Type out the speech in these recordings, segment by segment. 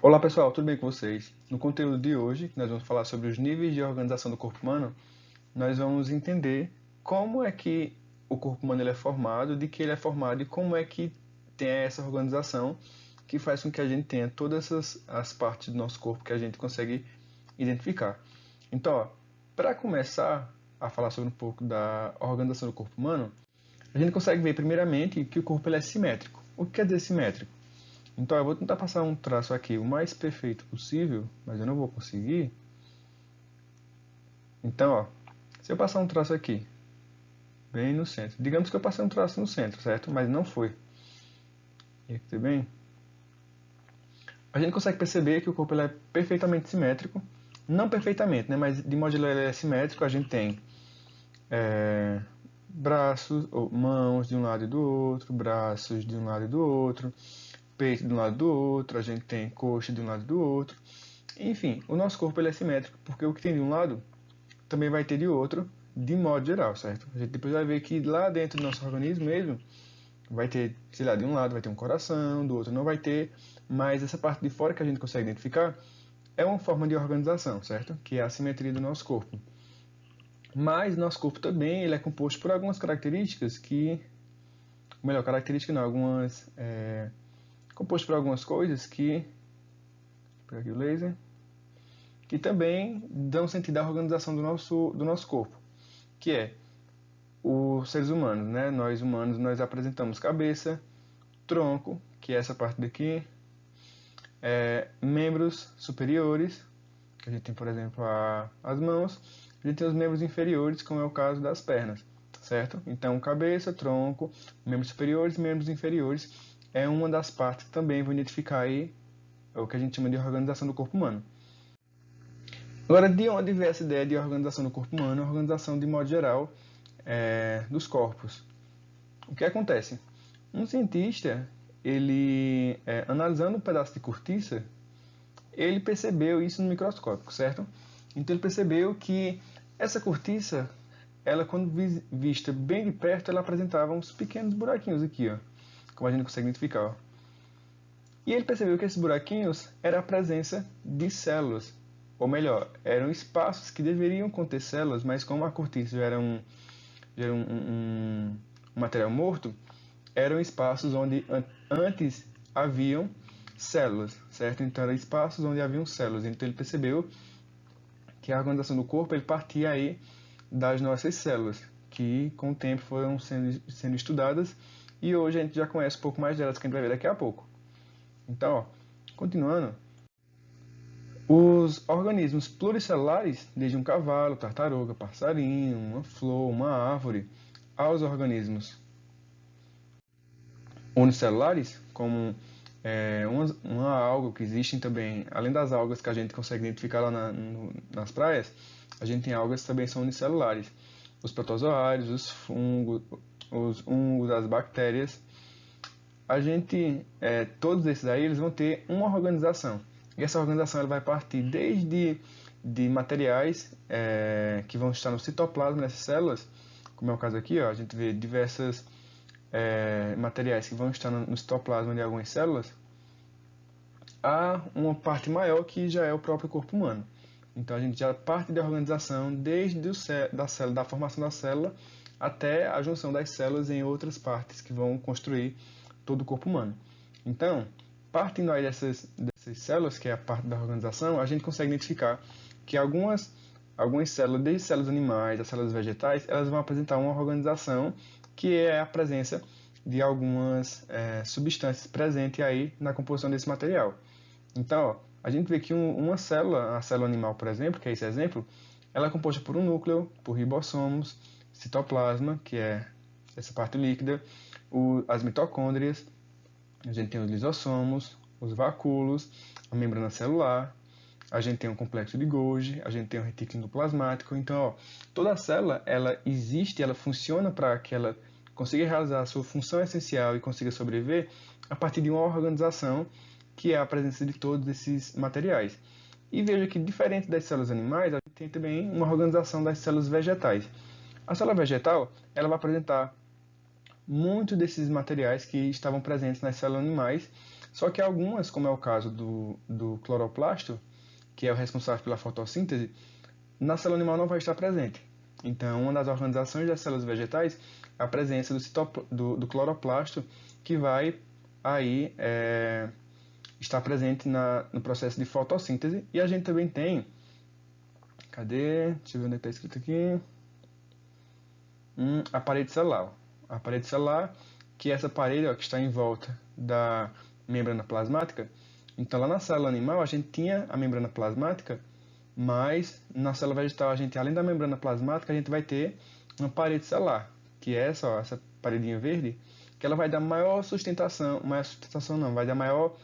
Olá pessoal, tudo bem com vocês? No conteúdo de hoje, nós vamos falar sobre os níveis de organização do corpo humano. Nós vamos entender como é que o corpo humano ele é formado, de que ele é formado e como é que tem essa organização que faz com que a gente tenha todas as partes do nosso corpo que a gente consegue identificar. Então, para começar a falar sobre um pouco da organização do corpo humano, a gente consegue ver primeiramente que o corpo ele é simétrico. O que quer dizer simétrico? Então eu vou tentar passar um traço aqui o mais perfeito possível, mas eu não vou conseguir. Então, ó, se eu passar um traço aqui, bem no centro. Digamos que eu passei um traço no centro, certo? Mas não foi. E aqui bem? A gente consegue perceber que o corpo ele é perfeitamente simétrico. Não perfeitamente, né? Mas de modo geral ele é simétrico. A gente tem braços, ou mãos de um lado e do outro, braços de um lado e do outro, peito de um lado e do outro, a gente tem coxa de um lado e do outro. Enfim, o nosso corpo ele é simétrico, porque o que tem de um lado também vai ter de outro, de modo geral, certo? A gente depois vai ver que lá dentro do nosso organismo mesmo, vai ter, sei lá, de um lado vai ter um coração, do outro não vai ter, mas essa parte de fora que a gente consegue identificar é uma forma de organização, certo? Que é a simetria do nosso corpo. Mas nosso corpo também ele é composto por algumas características que, melhor, característica não, composto por algumas coisas que, vou pegar aqui o laser, que também dão sentido à organização do nosso corpo, que é os seres humanos, né? Nós humanos, nós apresentamos cabeça, tronco, que é essa parte daqui, membros superiores, que a gente tem, por exemplo, as mãos, a gente tem os membros inferiores, como é o caso das pernas, certo? Então, cabeça, tronco, membros superiores e membros inferiores é uma das partes que também vão identificar aí o que a gente chama de organização do corpo humano. Agora, de onde vem essa ideia de organização do corpo humano? Organização, de modo geral, dos corpos. O que acontece? Um cientista, ele analisando um pedaço de cortiça, ele percebeu isso no microscópio, certo? Então ele percebeu que essa cortiça, ela quando vista bem de perto, ela apresentava uns pequenos buraquinhos aqui, ó, como a gente consegue identificar. Ó. E ele percebeu que esses buraquinhos era a presença de células, ou melhor, eram espaços que deveriam conter células, mas como a cortiça já era um material morto, eram espaços onde antes haviam células, certo? Então eram espaços onde haviam células. Então ele percebeu que a organização do corpo ele partia aí das nossas células, que com o tempo foram sendo estudadas e hoje a gente já conhece um pouco mais delas, que a gente vai ver daqui a pouco. Então, ó, continuando, os organismos pluricelulares, desde um cavalo, tartaruga, passarinho, uma flor, uma árvore, aos organismos unicelulares, como uma alga que existem também, além das algas que a gente consegue identificar lá nas praias, a gente tem algas que também são unicelulares. Os protozoários, os fungos, as bactérias. A gente, todos esses aí, eles vão ter uma organização. E essa organização ela vai partir desde de materiais que vão estar no citoplasma dessas células, como é o caso aqui, ó, a gente vê diversas materiais que vão estar no citoplasma de algumas células, há uma parte maior que já é o próprio corpo humano. Então a gente já parte da organização desde da formação da célula até a junção das células em outras partes que vão construir todo o corpo humano. Então, partindo aí dessas células, que é a parte da organização, a gente consegue identificar que algumas células, desde células animais a células vegetais, elas vão apresentar uma organização que é a presença de algumas substâncias presentes aí na composição desse material. Então, ó, a gente vê que uma célula, a célula animal, por exemplo, que é esse exemplo, ela é composta por um núcleo, por ribossomos, citoplasma, que é essa parte líquida, as mitocôndrias, a gente tem os lisossomos, os vacúolos, a membrana celular, a gente tem um complexo de Golgi, a gente tem um retículo endoplasmático. Então, ó, toda célula, ela existe, ela funciona para que ela consiga realizar a sua função essencial e consiga sobreviver a partir de uma organização que é a presença de todos esses materiais. E veja que, diferente das células animais, a gente tem também uma organização das células vegetais. A célula vegetal ela vai apresentar muitos desses materiais que estavam presentes nas células animais, só que algumas, como é o caso do cloroplasto, que é o responsável pela fotossíntese, na célula animal não vai estar presente. Então, uma das organizações das células vegetais é a presença do cloroplasto, que vai aí estar presente no processo de fotossíntese. E a gente também tem, cadê? Deixa eu ver onde está escrito aqui. A parede celular. A parede celular, que é essa parede que está em volta da membrana plasmática. Então, lá na célula animal, a gente tinha a membrana plasmática, mas na célula vegetal, a gente, além da membrana plasmática, a gente vai ter uma parede celular, que é essa paredinha verde, que ela vai dar maior sustentação não, vai dar maior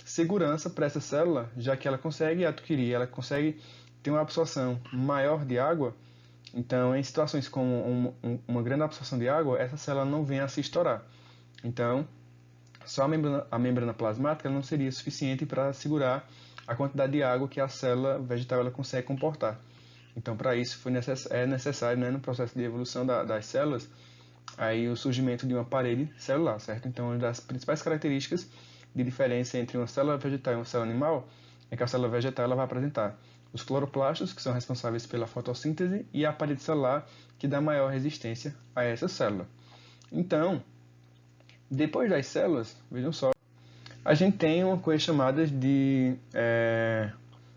segurança para essa célula, já que ela consegue adquirir, ela consegue ter uma absorção maior de água. Então, em situações com uma grande absorção de água, essa célula não vem a se estourar. Então, só a membrana plasmática não seria suficiente para segurar a quantidade de água que a célula vegetal ela consegue comportar. Então, para isso, é necessário, né, no processo de evolução das células, aí o surgimento de uma parede celular, certo? Então, uma das principais características de diferença entre uma célula vegetal e uma célula animal é que a célula vegetal ela vai apresentar os cloroplastos, que são responsáveis pela fotossíntese, e a parede celular, que dá maior resistência a essa célula. Então, depois das células, vejam só, a gente tem uma coisa chamada de...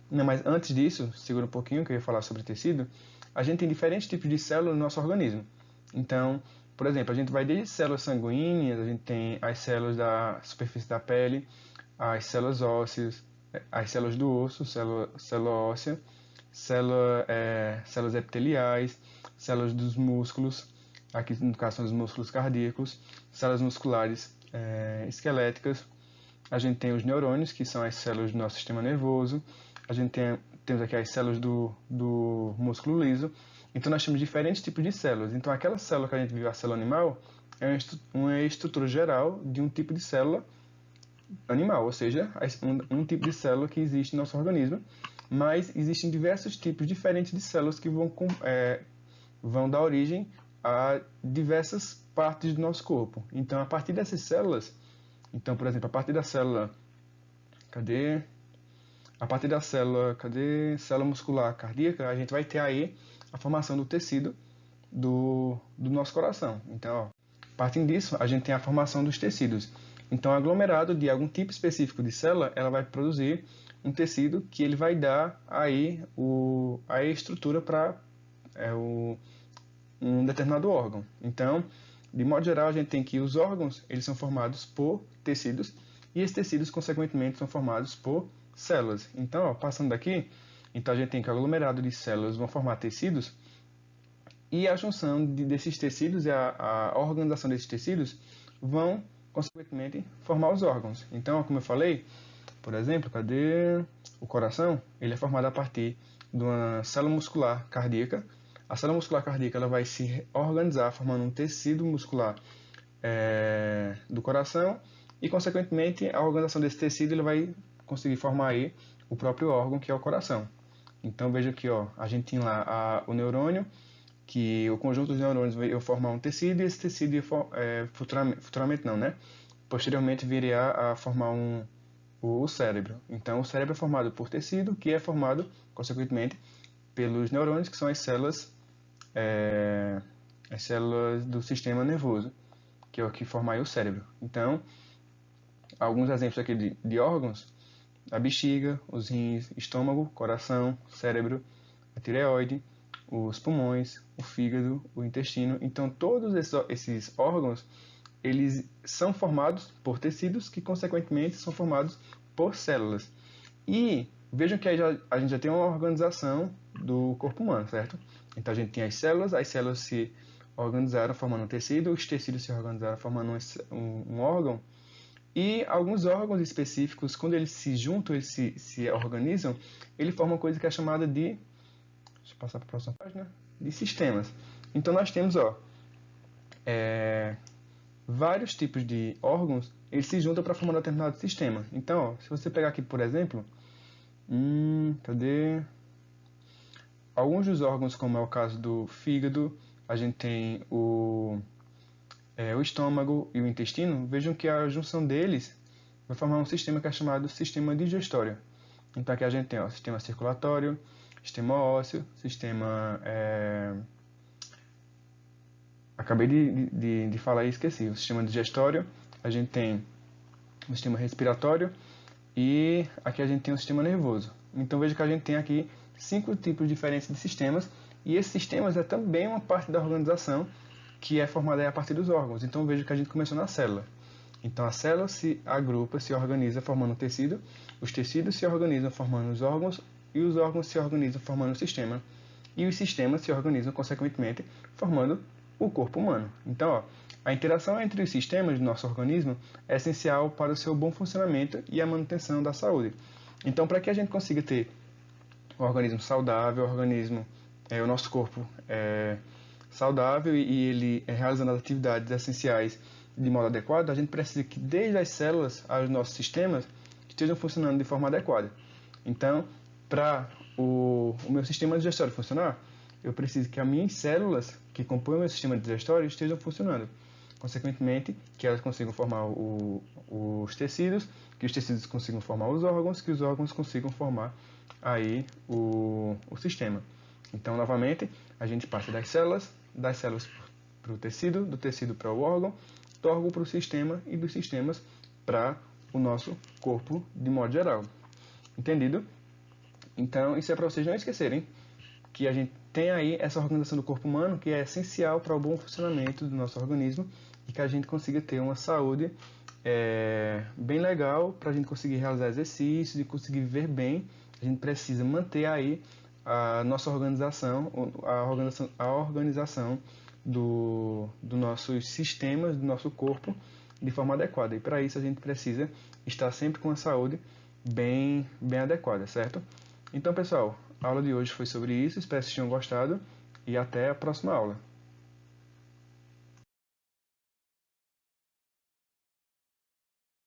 Não, mas antes disso, segura um pouquinho que eu ia falar sobre tecido, a gente tem diferentes tipos de células no nosso organismo. Então, por exemplo, a gente vai desde células sanguíneas, a gente tem as células da superfície da pele, as células ósseas, as células do osso, célula óssea, células epiteliais, células dos músculos, aqui no caso são os músculos cardíacos, células musculares esqueléticas, a gente tem os neurônios, que são as células do nosso sistema nervoso, a gente temos aqui as células do músculo liso. Então, nós temos diferentes tipos de células. Então, aquela célula que a gente viu, a célula animal, é uma estrutura geral de um tipo de célula animal, ou seja, um tipo de célula que existe no nosso organismo, mas existem diversos tipos diferentes de células que vão dar origem a diversas partes do nosso corpo. Então, a partir dessas células, então, por exemplo, a partir da célula, célula muscular cardíaca, a gente vai ter aí a formação do tecido do nosso coração. Então, ó, partindo disso, a gente tem a formação dos tecidos. Então, aglomerado de algum tipo específico de célula, ela vai produzir um tecido que ele vai dar aí a estrutura para um determinado órgão. Então, de modo geral, a gente tem que os órgãos eles são formados por tecidos e esses tecidos, consequentemente, são formados por células. Então, ó, passando daqui, então a gente tem que o aglomerado de células vão formar tecidos e a junção desses tecidos e a organização desses tecidos vão, consequentemente, formar os órgãos. Então, como eu falei, por exemplo, o coração? Ele é formado a partir de uma célula muscular cardíaca. A célula muscular cardíaca ela vai se organizar formando um tecido muscular do coração e, consequentemente, a organização desse tecido ele vai conseguir formar aí o próprio órgão, que é o coração. Então, veja aqui, ó, a gente tem lá o neurônio, que o conjunto dos neurônios vai formar um tecido e esse tecido futuramente não, né? Posteriormente viria a formar o cérebro. Então, o cérebro é formado por tecido, que é formado, consequentemente, pelos neurônios, que são as células do sistema nervoso, que é o que forma aí o cérebro. Então, alguns exemplos aqui de órgãos: a bexiga, os rins, estômago, coração, cérebro, a tireoide, os pulmões, o fígado, o intestino. Então, todos esses órgãos eles são formados por tecidos que, consequentemente, são formados por células. E vejam que aí a gente já tem uma organização do corpo humano, certo? Então, a gente tem as células se organizaram formando um tecido, os tecidos se organizaram formando um órgão, e alguns órgãos específicos, quando eles se juntam, eles se organizam, ele forma uma coisa que é chamada de... Deixa eu passar para a próxima página. De sistemas. Então, nós temos, ó, vários tipos de órgãos, eles se juntam para formar um determinado sistema. Então, ó, se você pegar aqui, por exemplo, alguns dos órgãos, como é o caso do fígado, a gente tem o estômago e o intestino, vejam que a junção deles vai formar um sistema que é chamado sistema digestório. Então aqui a gente tem o sistema circulatório, sistema ósseo, sistema... Acabei de falar e esqueci. O sistema digestório, a gente tem o sistema respiratório e aqui a gente tem o sistema nervoso. Então veja que a gente tem aqui 5 tipos diferentes de sistemas e esses sistemas é também uma parte da organização que é formada a partir dos órgãos. Então veja que a gente começou na célula. Então a célula se agrupa, se organiza formando um tecido, os tecidos se organizam formando os órgãos e os órgãos se organizam formando o sistema e os sistemas se organizam consequentemente formando o corpo humano. Então, ó, a interação entre os sistemas do nosso organismo é essencial para o seu bom funcionamento e a manutenção da saúde. Então, para que a gente consiga ter um organismo saudável, o nosso corpo saudável e ele realizando as atividades essenciais de modo adequado, a gente precisa que desde as células aos nossos sistemas estejam funcionando de forma adequada. Então, para o meu sistema digestório funcionar, eu preciso que as minhas células que compõem o meu sistema digestório estejam funcionando. Consequentemente, que elas consigam formar os tecidos, que os tecidos consigam formar os órgãos, que os órgãos consigam formar aí o sistema. Então, novamente, a gente passa das células para o tecido, do tecido para o órgão, do órgão para o sistema e dos sistemas para o nosso corpo de modo geral. Entendido? Então, isso é para vocês não esquecerem que a gente tem aí essa organização do corpo humano que é essencial para o bom funcionamento do nosso organismo e que a gente consiga ter uma saúde bem legal para a gente conseguir realizar exercícios e conseguir viver bem. A gente precisa manter aí a nossa organização, a organização dos nossos sistemas, do nosso corpo de forma adequada. E para isso a gente precisa estar sempre com a saúde bem adequada, certo? Então, pessoal, a aula de hoje foi sobre isso. Espero que vocês tenham gostado e até a próxima aula.